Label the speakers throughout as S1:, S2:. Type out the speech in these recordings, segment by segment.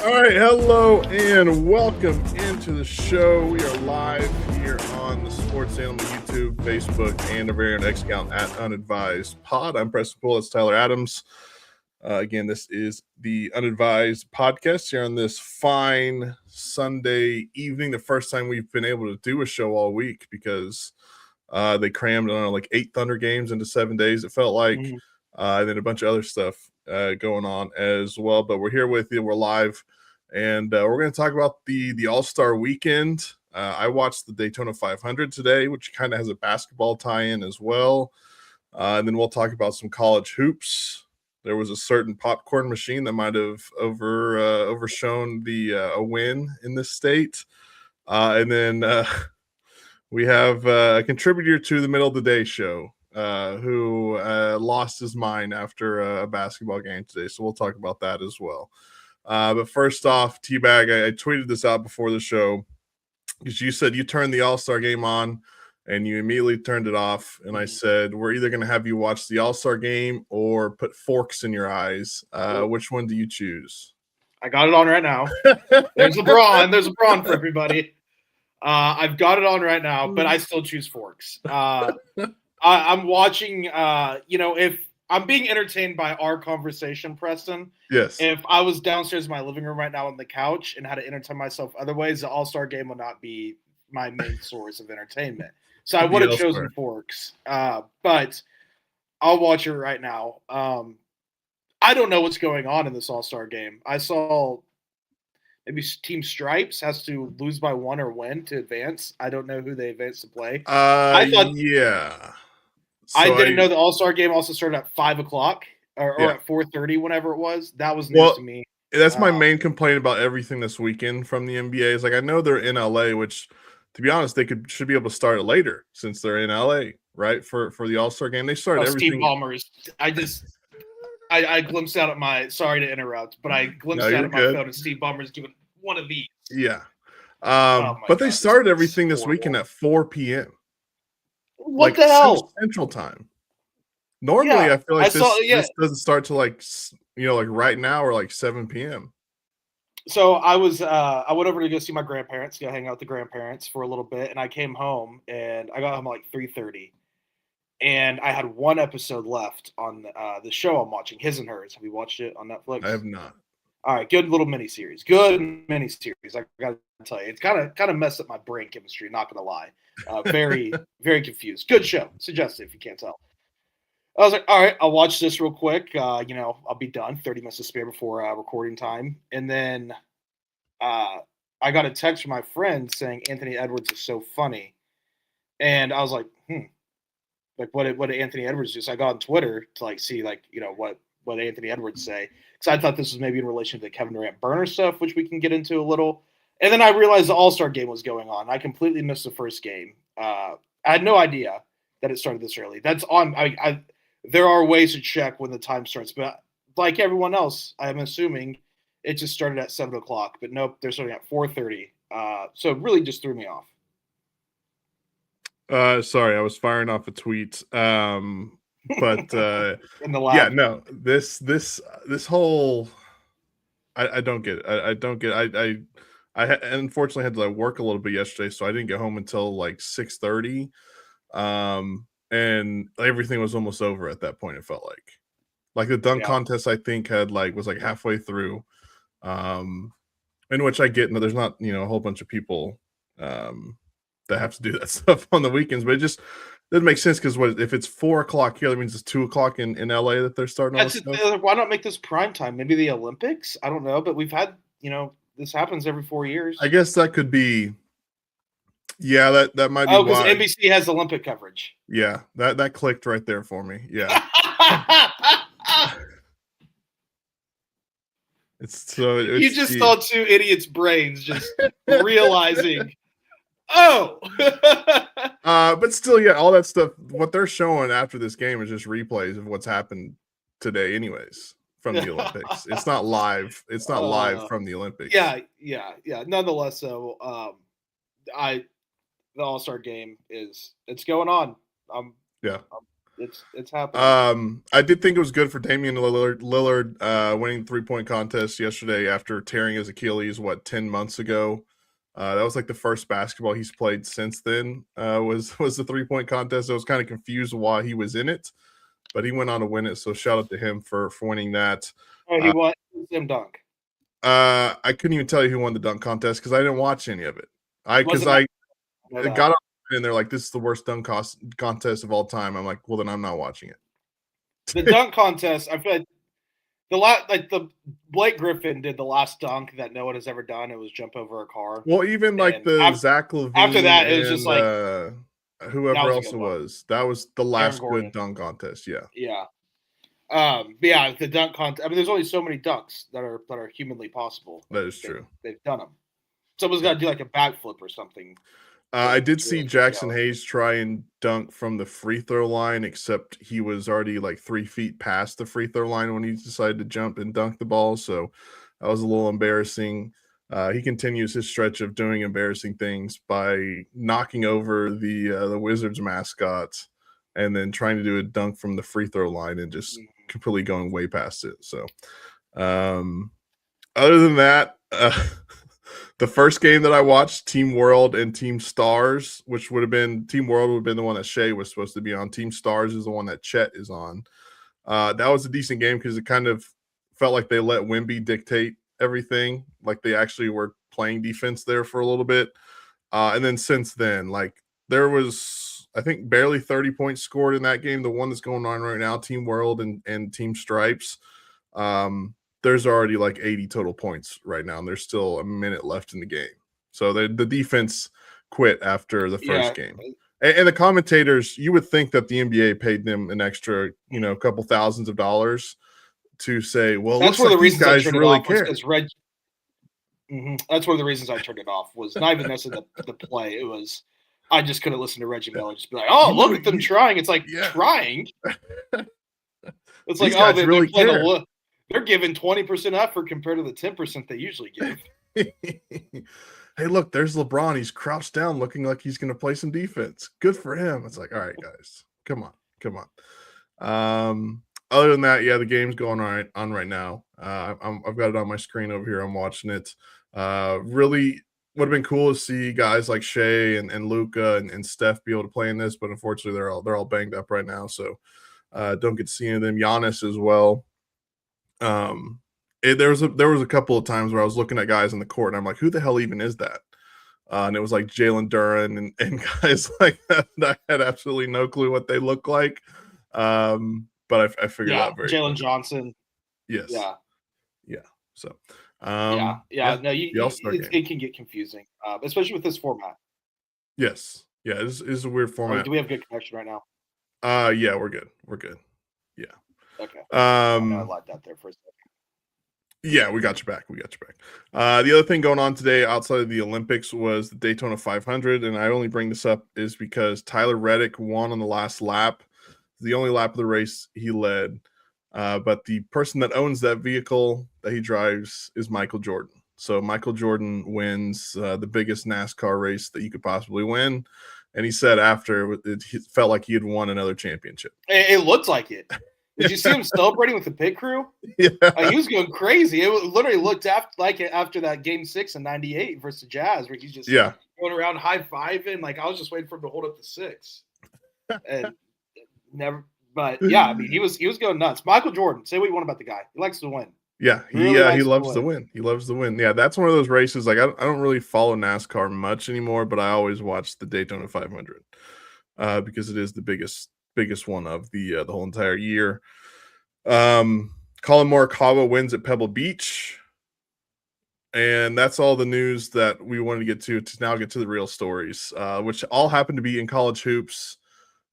S1: All right, hello and welcome into the show. We are live here on the Sports Animal YouTube, Facebook, and our very own X account at Unadvised Pod. I'm Preston Poole. That's Tyler Adams. Again, this is the Unadvised podcast here on this fine Sunday evening. The first time we've been able to do a show all week because they crammed, I don't know, like 8 Thunder games into 7 days, it felt like. And then a bunch of other stuff going on as well. But we're here with you. We're live. And we're going to talk about the All-Star weekend. I watched the Daytona 500 today, which kind of has a basketball tie-in as well. And then we'll talk about some college hoops. There was a certain popcorn machine that might have overshone a win in this state. And then we have a contributor to the Middle of the Day show who lost his mind after a basketball game today. So we'll talk about that as well. But first off, T-Bag, I tweeted this out before the show because you said you turned the All-Star game on and you immediately turned it off. And I said, we're either going to have you watch the All-Star game or put forks in your eyes. Which one do you choose?
S2: I got it on right now. There's LeBron. There's LeBron for everybody. I've got it on right now, but I still choose forks. I'm watching, if I'm being entertained by our conversation, Preston.
S1: Yes.
S2: If I was downstairs in my living room right now on the couch and had to entertain myself other ways, the All-Star game would not be my main source of entertainment. So I would have chosen forks. But I'll watch it right now. I don't know what's going on in this All-Star game. I saw maybe Team Stripes has to lose by 1 or win to advance. I don't know who they advance to play.
S1: Yeah.
S2: So I didn't know the All-Star game also started at 5:00 or at 4:30, whenever it was. That was news to me.
S1: That's my main complaint about everything this weekend from the NBA. Is like, I know they're in LA, which, to be honest, they should be able to start it later since they're in LA, right? For the All-Star game, they started everything.
S2: Steve Ballmer's. I glimpsed out at my. Sorry to interrupt, but I glimpsed out at my phone and Steve Ballmer's given one of these.
S1: Yeah, but they started everything this weekend at 4 p.m.
S2: What the hell?
S1: Central Time. Normally, I feel like this doesn't start till like right now or like 7 p.m.
S2: So I went over to go see my grandparents, go hang out with the grandparents for a little bit, and I came home and I got home at like 3:30, and I had one episode left on the show I'm watching, His and Hers. Have you watched it on Netflix?
S1: I have not.
S2: All right, good little miniseries. Good miniseries. I got to tell you, it's kind of messed up my brain chemistry. Not gonna lie, very very confused. Good show. Suggest it if you can't tell. I was like, all right, I'll watch this real quick. I'll be done. 30 minutes to spare before recording time, and then I got a text from my friend saying Anthony Edwards is so funny, and I was like, like what did Anthony Edwards do? So I got on Twitter to like see what Anthony Edwards say. Because I thought this was maybe in relation to the Kevin Durant burner stuff, which we can get into a little. And then I realized the All-Star game was going on. I completely missed the first game. I had no idea that it started this early. That's on. There are ways to check when the time starts, but like everyone else, I'm assuming it just started at 7:00. But nope, they're starting at 4:30. So it really just threw me off.
S1: Sorry, I was firing off a tweet. But
S2: in the lab.
S1: This whole I don't get it. I don't get it. I unfortunately had to like work a little bit yesterday, so I didn't get home until like 6:30. And everything was almost over at that point. It felt like the dunk contest, I think was halfway through. In which I get, there's not a whole bunch of people that have to do that stuff on the weekends, but it just doesn't make sense because if it's 4:00 here, that means it's 2:00 in LA that they're starting all this stuff.
S2: Why not make this prime time? Maybe the Olympics? I don't know, but we've had this happens every 4 years.
S1: I guess that could be. Yeah, that might be.
S2: Oh, because NBC has Olympic coverage.
S1: Yeah, that clicked right there for me. Yeah.
S2: You just saw two idiots' brains just realizing. Oh,
S1: but still, yeah, all that stuff. What they're showing after this game is just replays of what's happened today, anyways, from the Olympics. It's not live. It's not live from the Olympics.
S2: Yeah. Nonetheless, though, the All-Star game it's going on. It's happening.
S1: I did think it was good for Damian Lillard winning the 3-point contest yesterday after tearing his Achilles 10 months ago. That was like the first basketball he's played since then. Was the 3-point contest. I was kind of confused why he was in it, but he went on to win it. So shout out to him for winning that.
S2: Oh, he won Slam Dunk.
S1: I couldn't even tell you who won the dunk contest because I didn't watch any of it. I got on and they're like, "This is the worst dunk contest of all time." I'm like, "Well, then I'm not watching it."
S2: The dunk contest, I feel like the Blake Griffin did the last dunk that no one has ever done. It was jump over a car.
S1: Well, even like the Zach LaVine.
S2: After that, it was just like
S1: whoever else it was. That was the last good dunk contest. Yeah.
S2: Yeah. Yeah, the dunk contest. I mean, there's only so many dunks that are humanly possible.
S1: That is true.
S2: They've done them. Someone's got to do like a backflip or something.
S1: I did see Jackson Hayes try and dunk from the free throw line, except he was already like 3 feet past the free throw line when he decided to jump and dunk the ball. So that was a little embarrassing. He continues his stretch of doing embarrassing things by knocking over the Wizards mascot and then trying to do a dunk from the free throw line and just completely going way past it. So other than that, the first game that I watched, Team World and Team Stars, which would have been Team World would have been the one that Shea was supposed to be on. Team Stars is the one that Chet is on. That was a decent game because it kind of felt like they let Wemby dictate everything. Like they actually were playing defense there for a little bit. And then since then, like there was, I think, barely 30 points scored in that game. The one that's going on right now, Team World and Team Stripes. There's already like 80 total points right now, and there's still a minute left in the game. So the defense quit after the first game. And the commentators, you would think that the NBA paid them an extra, couple thousands of dollars to say, well,
S2: that's one of the reasons
S1: guys really care.
S2: That's one of the reasons I turned it off was not even necessarily the play. It was I just couldn't listen to Reggie Miller just be like, oh, look at them trying. It's like trying. It's like, oh, they really care. They're giving 20% effort compared to the 10% they usually give.
S1: Hey, look, there's LeBron. He's crouched down looking like he's going to play some defense. Good for him. It's like, all right, guys, come on. Other than that, the game's going on right now. I've got it on my screen over here. I'm watching it. Really would have been cool to see guys like Shea and Luka and Steph be able to play in this, but unfortunately they're all banged up right now. So don't get to see any of them. Giannis as well. There was a couple of times where I was looking at guys in the court and I'm like, who the hell even is that? And it was like Jalen Duren and guys like that. I had absolutely no clue what they look like. But I figured out very
S2: Jalen Johnson.
S1: Yes.
S2: Yeah.
S1: So
S2: no, it can get confusing, especially with this format.
S1: Yes. Yeah, it's a weird format.
S2: Do we have good connection right now?
S1: Yeah, we're good. Yeah.
S2: Okay. I lied that there for a second.
S1: Yeah, we got you back. The other thing going on today outside of the Olympics was the Daytona 500, and I only bring this up is because Tyler Reddick won on the last lap. The only lap of the race he led. But the person that owns that vehicle that he drives is Michael Jordan. So Michael Jordan wins the biggest NASCAR race that you could possibly win. And he said after it felt like he had won another championship.
S2: It looked like it. Did you see him celebrating with the pit crew?
S1: Yeah.
S2: He was going crazy. It literally looked after that Game 6 in '98 versus Jazz, where he's just going around high-fiving. Like, I was just waiting for him to hold up the 6. And never – but, yeah, I mean, he was going nuts. Michael Jordan, say what you want about the guy. He likes to win.
S1: Yeah, he loves to win. He loves to win. Yeah, that's one of those races. Like, I don't really follow NASCAR much anymore, but I always watch the Daytona 500 because it is the biggest one of the whole entire year. Colin Morikawa wins at Pebble Beach, and that's all the news that we wanted to now get to the real stories, which all happen to be in college hoops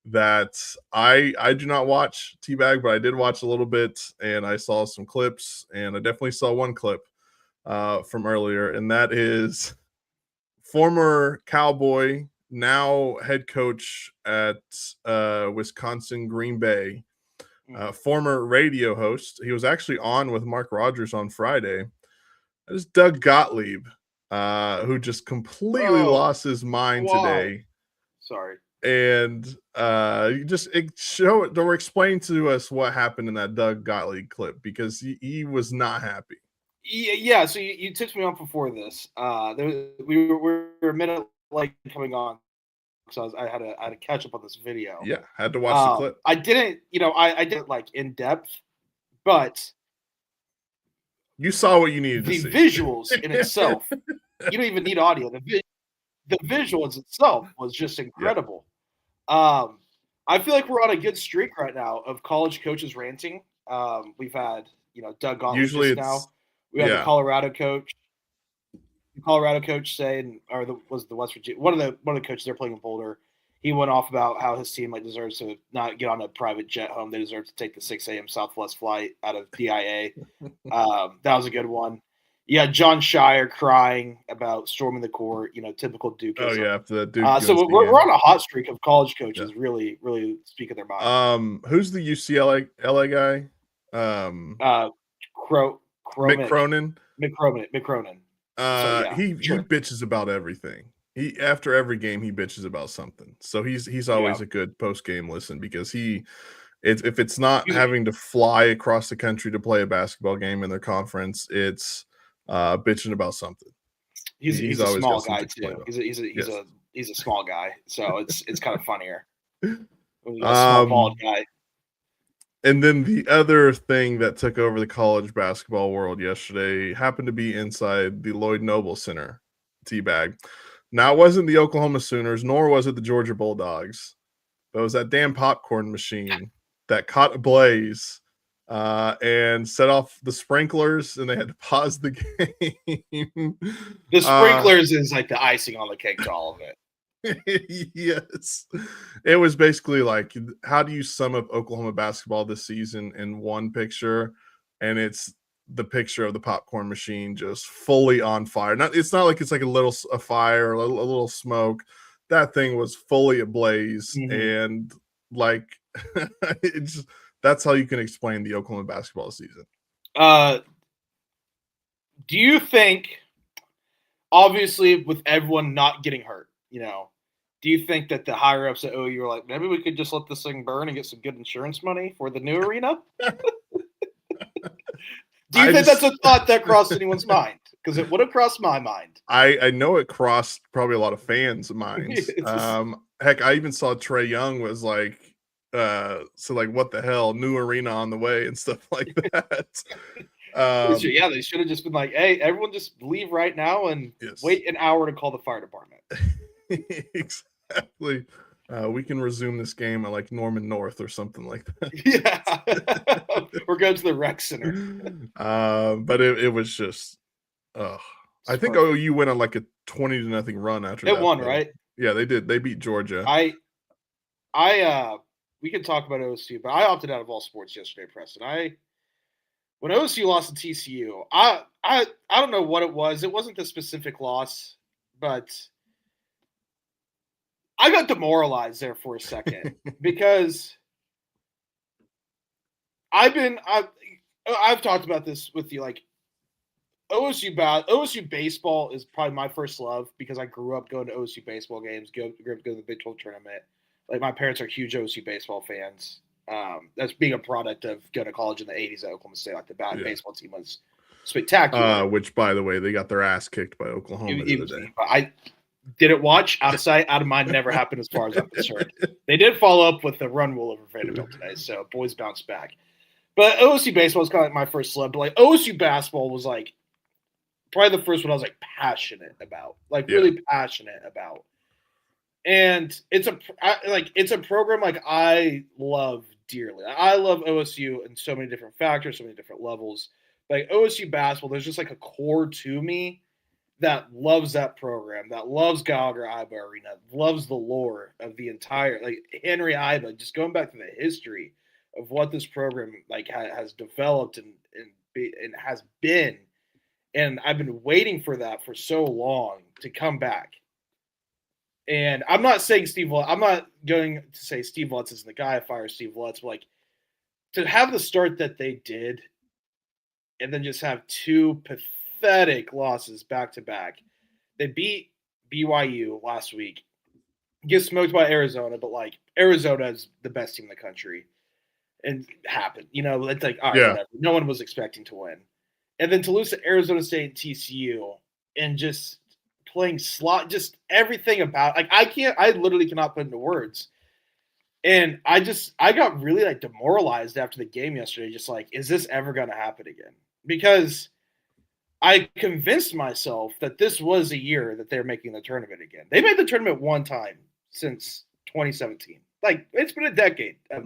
S1: that I do not watch Teabag, but I did watch a little bit, and I saw some clips, and I definitely saw one clip from earlier, and that is former Cowboy, now head coach at Wisconsin Green Bay, former radio host. He was actually on with Mark Rogers on Friday. That is Doug Gottlieb, who just completely lost his mind today.
S2: Sorry.
S1: and explain to us what happened in that Doug Gottlieb clip, because he was not happy.
S2: Yeah, so you tipped me off before this. We were a minute late coming on, so I had to catch up on this video.
S1: Yeah, had to watch the clip.
S2: I didn't, I didn't like in depth, but
S1: you saw what you needed to see.
S2: The visuals in itself, you don't even need audio. The visuals itself was just incredible. Yeah. I feel like we're on a good streak right now of college coaches ranting. We've had, Doug Gottlieb
S1: Usually
S2: just now. We had the Colorado coach. The Colorado coach saying, was the West Virginia one of the coaches they're playing in Boulder. He went off about how his team deserves to not get on a private jet home. They deserve to take the 6 a.m. Southwest flight out of DIA. That was a good one. Yeah, John Shire crying about storming the court. Typical Duke.
S1: Oh yeah, the Duke.
S2: So we're on a hot streak of college coaches really speaking their mind.
S1: Who's the UCLA guy? Mick Cronin. He bitches about everything. He after every game he bitches about something. So he's always a good post game listen, because if it's not having to fly across the country to play a basketball game in their conference, it's bitching about something.
S2: He's a small guy too. He's a small guy, so it's kind of funnier. A small bald guy.
S1: And then the other thing that took over the college basketball world yesterday happened to be inside the Lloyd Noble Center teabag. Now, it wasn't the Oklahoma Sooners, nor was it the Georgia Bulldogs, but it was that damn popcorn machine that caught a blaze and set off the sprinklers, and they had to pause the game.
S2: The sprinklers is like the icing on the cake to all of it.
S1: Yes. It was basically like, how do you sum up Oklahoma basketball this season in one picture? And it's the picture of the popcorn machine just fully on fire. It's not like it's like a fire or a little smoke. That thing was fully ablaze. And like that's how you can explain the Oklahoma basketball season.
S2: Do you think, obviously with everyone not getting hurt, do you think that the higher ups at OU were like, maybe we could just let this thing burn and get some good insurance money for the new arena? Do you think that's a thought that crossed anyone's mind? Because it would have crossed my mind.
S1: I know it crossed probably a lot of fans' minds. Heck, I even saw Trae Young was like, what the hell, new arena on the way and stuff like that.
S2: They should have just been like, hey, everyone just leave right now and wait an hour to call the fire department.
S1: Exactly. We can resume this game at like Norman North or something like that.
S2: Yeah. We're going to the rec center.
S1: But it was just I think OU went on like a 20-0 run after that.
S2: It won, right?
S1: Yeah, they did. They beat Georgia.
S2: We can talk about OSU, but I opted out of all sports yesterday, Preston. When OSU lost to TCU, I don't know what it was. It wasn't the specific loss, but I got demoralized there for a second because I've talked about this with you. Like OSU baseball is probably my first love because I grew up going to OSU baseball games, grew up going to the Big 12 tournament. Like my parents are huge OSU baseball fans. That's being a product of going to college in the 80s at Oklahoma State. Like the baseball team was spectacular.
S1: Which, by the way, they got their ass kicked by Oklahoma the other day.
S2: I didn't watch. Out of sight, out of mind never happened as far as I'm concerned. They did follow up with the run rule over Vanderbilt today, so boys bounced back. But OSU baseball was kind of like my first love. But like OSU basketball was like probably the first one I was like passionate about, really passionate about. And it's a program like I love dearly. I love OSU in so many different factors, so many different levels. Like OSU basketball, there's just like a core to me that loves that program, that loves Gallagher Iba Arena, loves the lore of the entire Henry Iba. Just going back to the history of what this program has developed and has been, and I've been waiting for that for so long to come back. And I'm not saying I'm not going to say Steve Lutz isn't the guy. Fire Steve Lutz, but to have the start that they did, and then just have two pathetic losses back to back. They beat BYU last week. get smoked by Arizona, but like Arizona is the best team in the country, and happened. It's like all right, whatever. No one was expecting to win, and then to lose to Arizona State and TCU, and just playing slot, just everything about like I literally cannot put into words. And I got really like demoralized after the game yesterday. Just like, is this ever going to happen again? Because I convinced myself that this was a year that they're making the tournament again. They made the tournament one time since 2017. Like, it's been a decade of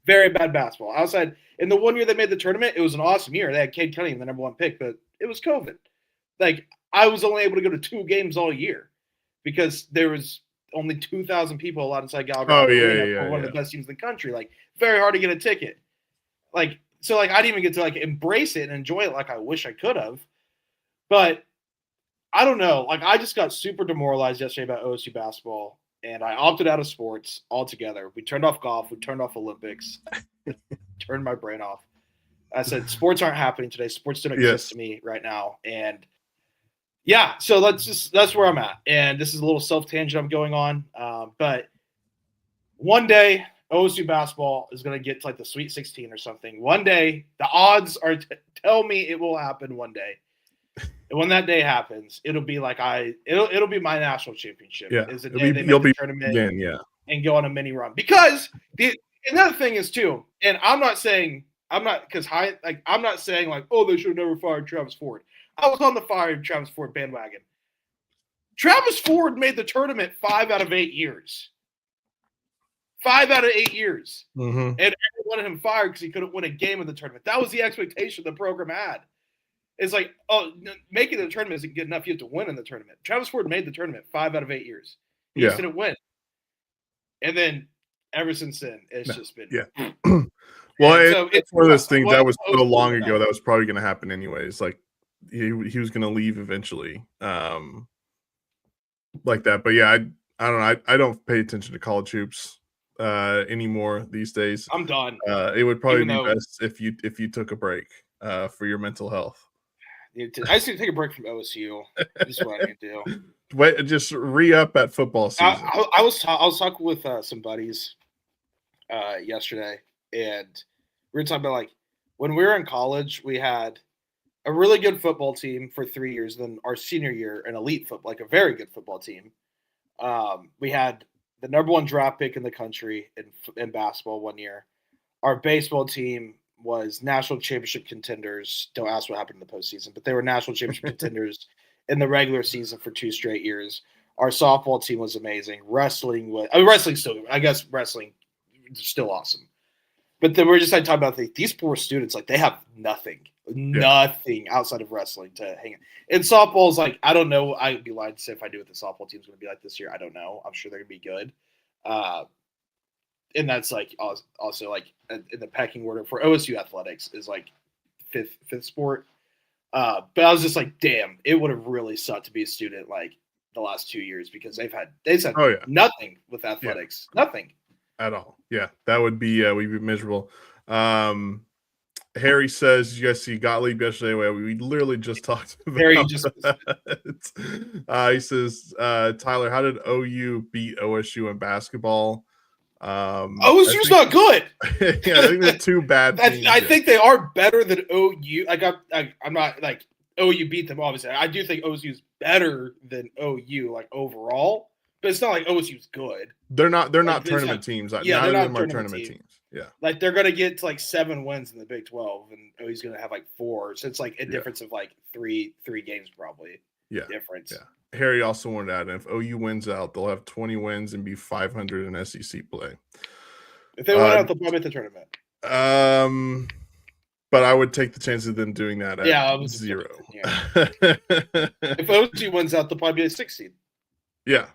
S2: very bad basketball. Outside, in the 1 year they made the tournament, it was an awesome year. They had Cade Cunningham, the number 1 pick, but it was COVID. Like, I was only able to go to 2 games all year because there was only 2,000 people allowed inside Gallagher Arena for one of the best teams in the country. Like, very hard to get a ticket. Like, so like I didn't even get to like embrace it and enjoy it like I wish I could have. But I don't know. Like, I just got super demoralized yesterday about OSU basketball, and I opted out of sports altogether. We turned off golf. We turned off Olympics. Turned my brain off. I said, sports aren't happening today. Sports don't exist to me right now. And yeah, so that's where I'm at. And this is a little self-tangent I'm going on. But one day, OSU basketball is going to get to like the Sweet 16 or something. One day, the odds are tell me it will happen one day. And when that day happens, it'll be like it'll be my national championship.
S1: Yeah,
S2: is the day they make the tournament and go on a mini run. Because another thing is too, and I'm not saying like, oh, they should have never fired Travis Ford. I was on the fire Travis Ford bandwagon. Travis Ford made the tournament 5 out of 8 years. 5 out of 8 years.
S1: Mm-hmm.
S2: And everyone wanted him fired because he couldn't win a game in the tournament. That was the expectation the program had. It's like, oh, making the tournament isn't good enough. You have to win in the tournament. Travis Ford made the tournament 5 out of 8 years. He just didn't win. And then ever since then, it's just been.
S1: Yeah. Well, it's one of those things that was so long ago that was probably going to happen anyways. Like, he was going to leave eventually, like that. But yeah, I don't know. I don't pay attention to college hoops anymore these days.
S2: I'm done.
S1: It would probably be best if you took a break for your mental health.
S2: I just need to take a break from OSU. That's what I need to do.
S1: Wait, just re-up at football season.
S2: I was talking with some buddies yesterday, and we were talking about like when we were in college, we had a really good football team for 3 years. Then our senior year, an elite football, like a very good football team. We had the number 1 draft pick in the country in basketball 1 year. Our baseball team was national championship contenders. Don't ask what happened in the postseason, but they were national championship contenders in the regular season for 2 straight years. Our softball team was amazing. Wrestling still awesome. But then we're just like talking about these poor students, like they have nothing outside of wrestling to hang in. And softball is like, I don't know. I'd be lying to say if I knew what the softball team's going to be like this year. I don't know. I'm sure they're going to be good. And that's like also like in the pecking order for OSU athletics is like fifth sport. But I was just like, damn, it would have really sucked to be a student like the last 2 years because they've had nothing with athletics, nothing
S1: at all. Yeah, that would be we'd be miserable. Harry says, you guys see Gottlieb yesterday? We literally just talked about Harry. He says, Tyler, how did OU beat OSU in basketball?
S2: OSU's not good.
S1: Yeah, I think they're too bad.
S2: I think they are better than OU. I'm not like OU beat them. Obviously, I do think OSU's better than OU like overall, but it's not like OSU's good.
S1: They're not tournament teams. Yeah, neither of them are tournament teams. Yeah,
S2: like they're gonna get to like 7 wins in the Big 12, and OU's gonna have like 4. So it's like a difference of like three games probably.
S1: Yeah,
S2: difference.
S1: Yeah. Harry also wanted to add, if OU wins out, they'll have 20 wins and be 500 in SEC play.
S2: If they win out, they'll probably make the tournament.
S1: But I would take the chance of them doing that at 0.
S2: If OU wins out, they'll probably be a 6 seed.
S1: Yeah.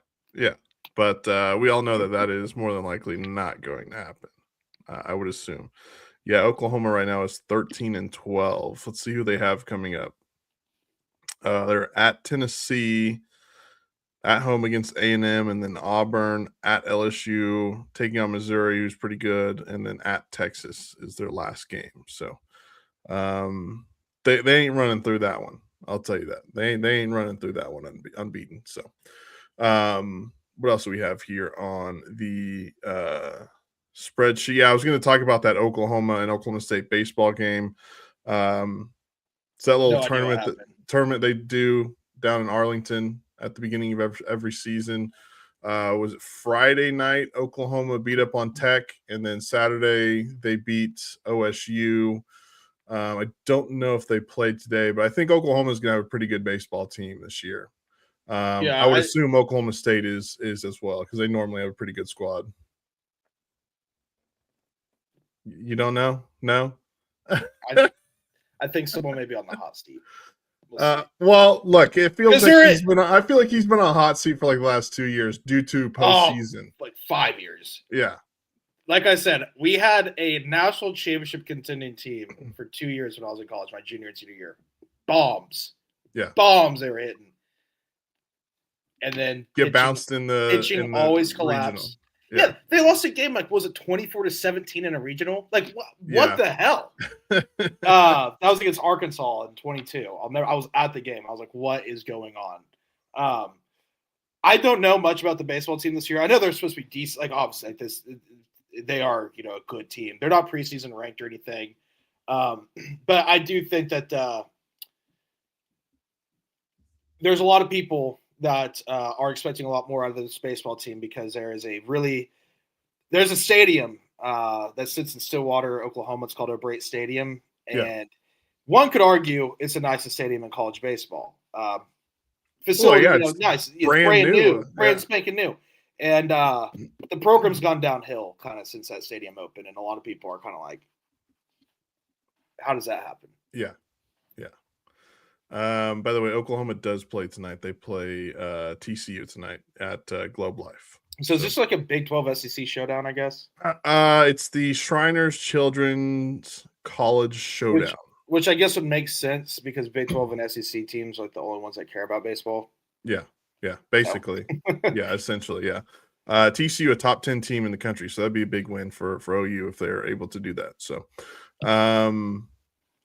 S1: But we all know that is more than likely not going to happen. I would assume. Yeah, Oklahoma right now is 13-12. Let's see who they have coming up. They're at Tennessee, at home against A&M, and then Auburn, at LSU, taking on Missouri, who's pretty good, and then at Texas is their last game. So they ain't running through that one. I'll tell you that. They ain't running through that one unbeaten. So what else do we have here on the spreadsheet? Yeah, I was going to talk about that Oklahoma and Oklahoma State baseball game. It's that little tournament they do down in Arlington at the beginning of every season. Was it Friday night? Oklahoma beat up on Tech, and then Saturday they beat OSU. I don't know if they played today, but I think Oklahoma is going to have a pretty good baseball team this year. I would assume Oklahoma State is as well, because they normally have a pretty good squad. You don't know? No?
S2: I think someone may be on the hot seat.
S1: Well, look, it feels like I feel like he's been on a hot seat for like the last 2 years due to postseason.
S2: Like 5 years.
S1: Yeah.
S2: Like I said, we had a national championship contending team for 2 years when I was in college, my junior and senior year. Bombs.
S1: Yeah.
S2: Bombs they were hitting. And then
S1: get bounced in the
S2: pitching always collapsed. Yeah, they lost a game like, was it 24-17 in a regional? Like what the hell? That was against Arkansas in 22. I was at the game. I was like, what is going on? I don't know much about the baseball team this year. I know they're supposed to be decent. Like obviously, they are a good team. They're not preseason ranked or anything, but I do think that there's a lot of people that are expecting a lot more out of this baseball team, because there's a stadium that sits in Stillwater, Oklahoma. It's called O'Brate Stadium, and one could argue it's the nicest stadium in college baseball. Facility, nice, it's brand new, spanking new, and the program's gone downhill kind of since that stadium opened, and a lot of people are kind of like, how does that happen?
S1: Yeah. By the way, Oklahoma does play tonight. They play TCU tonight at Globe Life.
S2: So is this like a Big 12 SEC showdown, I guess?
S1: It's the Shriners Children's College Showdown.
S2: Which I guess would make sense, because Big 12 and SEC teams are like the only ones that care about baseball.
S1: Yeah, basically. Yeah, essentially, yeah. TCU, a top 10 team in the country, so that'd be a big win for OU if they're able to do that. So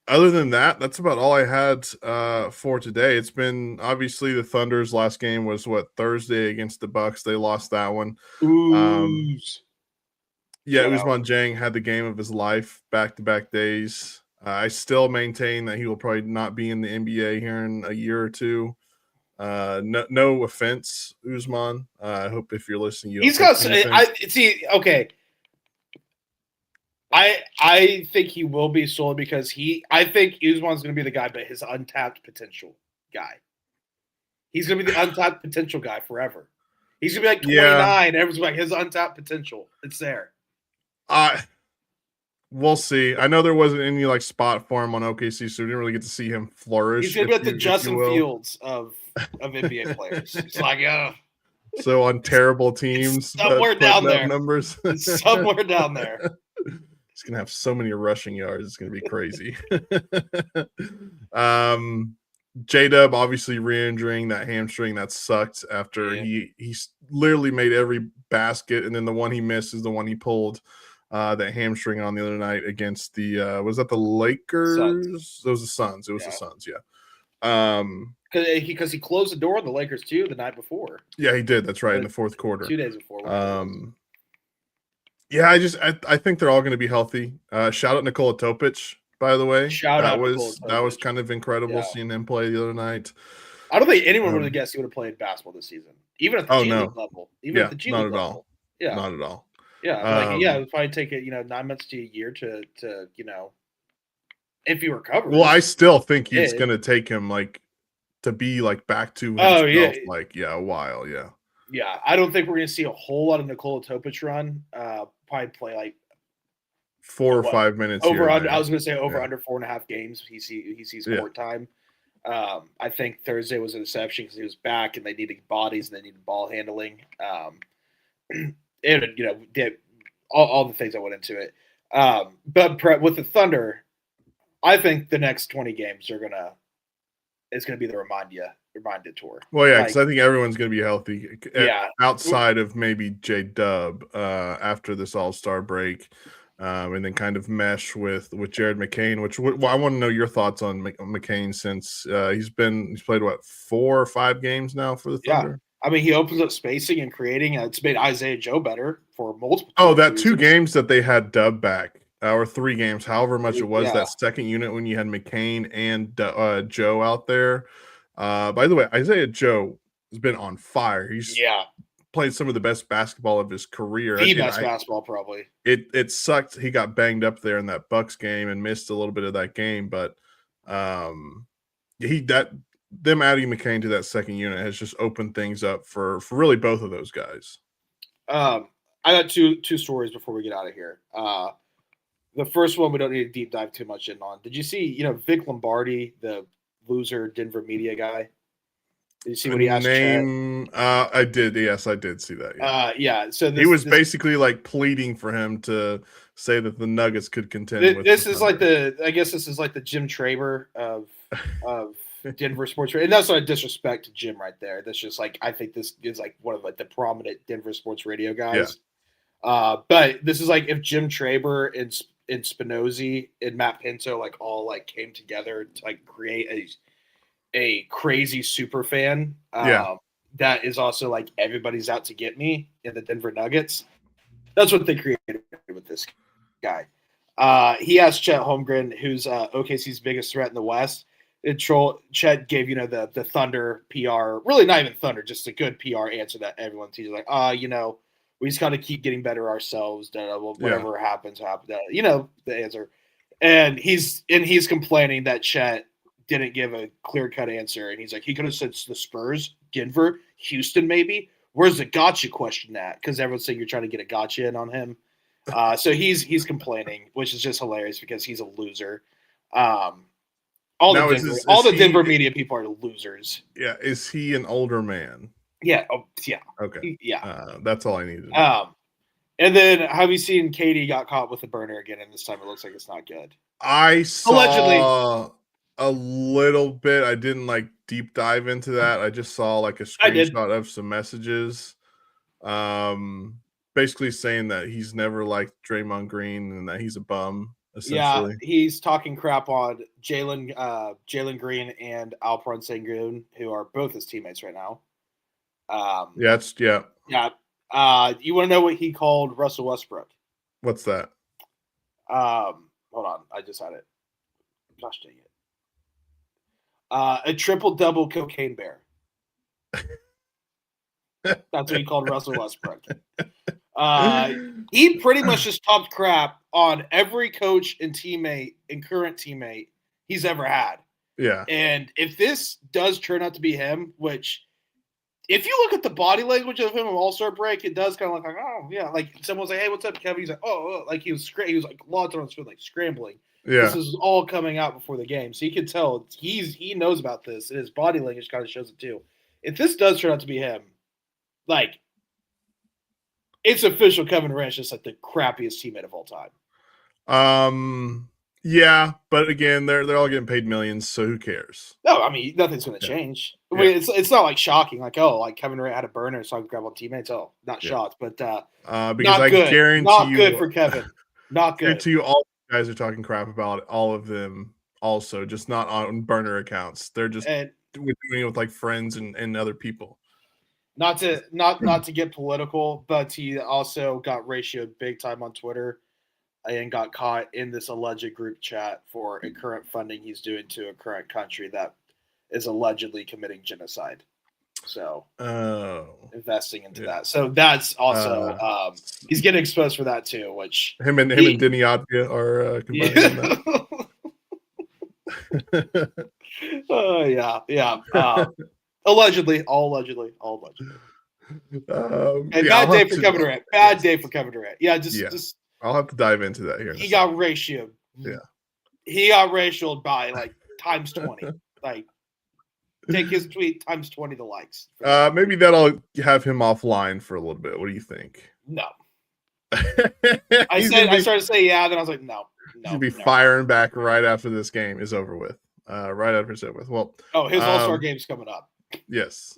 S1: other than that, that's about all I had for today. It's been, obviously, the Thunder's last game was Thursday against the Bucks. They lost that one. Ousmane Dieng had the game of his life, back-to-back days. I still maintain that he will probably not be in the NBA here in a year or two. No offense, Ousmane. I hope if you're listening,
S2: he's got. Okay. I think he will be sold, because I think Ousmane's going to be the guy, but his untapped potential guy. He's going to be the untapped potential guy forever. He's going to be like 29. Everyone's like, his untapped potential. It's there.
S1: We'll see. I know there wasn't any like spot for him on OKC, so we didn't really get to see him flourish.
S2: He's going to be like the Justin Fields of NBA players. It's like,
S1: so on terrible teams,
S2: somewhere down there.
S1: Numbers.
S2: Somewhere down there.
S1: He's going to have so many rushing yards. It's going to be crazy. J-Dub obviously re-injuring that hamstring. That sucked after he literally made every basket, and then the one he missed is the one he pulled that hamstring on the other night against the was that the Lakers?
S2: Suns.
S1: It was the Suns. It was the Suns, yeah.
S2: Because he closed the door on the Lakers too the night before.
S1: Yeah, he did. That's right, in the fourth quarter.
S2: 2 days before.
S1: Yeah, I think they're all going to be healthy. Shout out Nikola Topic, by the way. That was kind of incredible seeing him play the other night.
S2: I don't think anyone would have guessed he would have played basketball this season, even at the G League level.
S1: At the G League level. Yeah, not at all.
S2: Yeah, it would probably take 9 months to a year to if he recovers.
S1: Well, I still think it's going to take him to be back to himself, a while. Yeah.
S2: Yeah, I don't think we're going to see a whole lot of Nikola Topic run. Probably play
S1: 4 or 5 minutes
S2: over. I was going to say over under 4.5 games. He sees court time. I think Thursday was an exception because he was back and they needed bodies and they needed ball handling. And did all the things that went into it. But with the Thunder, I think the next 20 games it's going to be the Remind tour.
S1: Well, yeah, because I think everyone's going to be healthy. Yeah, outside of maybe J-Dub after this All-Star break, and then kind of mesh with Jared McCain. Which I want to know your thoughts on McCain since he's played 4 or 5 games now for the Thunder.
S2: I mean, he opens up spacing and creating. It's made Isaiah Joe better for multiple.
S1: Oh, that 2 games that they had Dub back, or 3 games, however much it was,
S2: Yeah.
S1: that second unit when you had McCain and Joe out there. By the way, Isaiah Joe has been on fire. He's played some of the best basketball of his career.
S2: The best basketball, probably.
S1: It sucked. He got banged up there in that Bucks game and missed a little bit of that game, but them adding McCain to that second unit has just opened things up for really both of those guys.
S2: I got two stories before we get out of here. The first one we don't need to deep dive too much in on. Did you see, Vic Lombardi, the loser Denver media guy? Did you see what he asked?
S1: I did. Yes, I did see that.
S2: Yeah. So
S1: he was basically like pleading for him to say that the Nuggets could contend.
S2: This is like the Jim Traber of Denver sports radio. And that's not a disrespect to Jim right there. That's just like, I think this is like one of like the prominent Denver sports radio guys. Yeah. But this is like if Jim Traber and Spinozzi and Matt Pinto like all like came together to like create a crazy super fan that is also like everybody's out to get me in the Denver Nuggets. That's what they created with this guy. He asked Chet Holmgren, who's OKC's biggest threat in the West. Chet gave, the Thunder PR, really not even Thunder, just a good PR answer that everyone sees. Like, we just got to keep getting better ourselves. Whatever happens. The answer. And he's complaining that Chet didn't give a clear-cut answer. And he's like, he could have said the Spurs, Denver, Houston, maybe. Where's the gotcha question at? Because everyone's saying you're trying to get a gotcha in on him. So he's complaining, which is just hilarious because he's a loser. All the Denver media people are losers.
S1: Yeah. Is he an older man?
S2: Yeah. Oh, yeah.
S1: Okay.
S2: Yeah.
S1: That's all I needed to know.
S2: And then have you seen Katie got caught with a burner again? And this time it looks like it's not good.
S1: I saw allegedly a little bit. I didn't like deep dive into that. I just saw like a screenshot of some messages. Basically saying that he's never liked Draymond Green and that he's a bum.
S2: Yeah, he's talking crap on Jalen Green and Alperen Sengun, who are both his teammates right now.
S1: Yeah.
S2: You want to know what he called Russell Westbrook?
S1: What's that?
S2: Hold on, I just had it. Gosh dang it! A triple-double cocaine bear. That's what he called Russell Westbrook. He pretty much just talked crap on every coach and current teammate he's ever had.
S1: Yeah.
S2: And if this does turn out to be him, which if you look at the body language of him on All-Star break, it does kind of look like, oh yeah, like someone's like, hey, what's up, Kevin? He's like, oh, like he was like locked on his foot, like scrambling.
S1: Yeah.
S2: This is all coming out before the game, so you can tell he knows about this, and his body language kind of shows it too. If this does turn out to be him, like, it's official. Kevin Durant's just like the crappiest teammate of all time.
S1: Yeah, but again, they're all getting paid millions, so who cares?
S2: No, I mean nothing's going to change. I mean, it's not like shocking, like like Kevin Durant had a burner, so I could grab on teammates. Oh, not shocked, but
S1: because
S2: not
S1: I
S2: good.
S1: guarantee
S2: not
S1: you,
S2: good for Kevin. Not good.
S1: To you, all you guys are talking crap about it, all of them. Also, just not on burner accounts. They're just doing it with like friends and other people.
S2: Not to get political, but he also got ratioed big time on Twitter and got caught in this alleged group chat for a current funding he's doing to a current country that is allegedly committing genocide. So investing into that. So that's also he's getting exposed for that too, which
S1: him and Denny Advia are combining
S2: that. Yeah. Allegedly. Bad day for Kevin Durant. Bad day for Kevin Durant. Yeah, just
S1: I'll have to dive into that here.
S2: He got ratioed.
S1: Yeah.
S2: He got ratioed by like times 20. Like take his tweet times 20 the likes.
S1: Maybe that'll have him offline for a little bit. What do you think?
S2: No. I started to say yeah, then I was like, no.
S1: He'll be firing back right after this game is over with. Right after it's over with. Well,
S2: his All-Star game's coming up.
S1: Yes.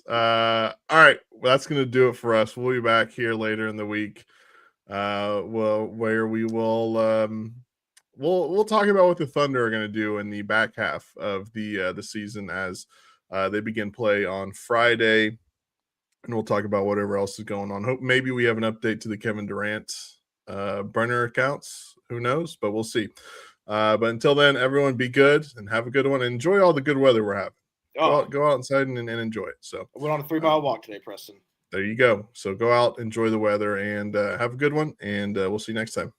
S1: All right. Well, that's going to do it for us. We'll be back here later in the week. Where we will we'll talk about what the Thunder are going to do in the back half of the season as they begin play on Friday and we'll talk about whatever else is going on. Hope maybe we have an update to the Kevin Durant burner accounts. Who knows? But we'll see. But until then, everyone be good and have a good one. And enjoy all the good weather we're having. Go outside and enjoy it. So
S2: I went on a 3-mile walk today, Preston.
S1: There you go. So go out, enjoy the weather, and have a good one. And we'll see you next time.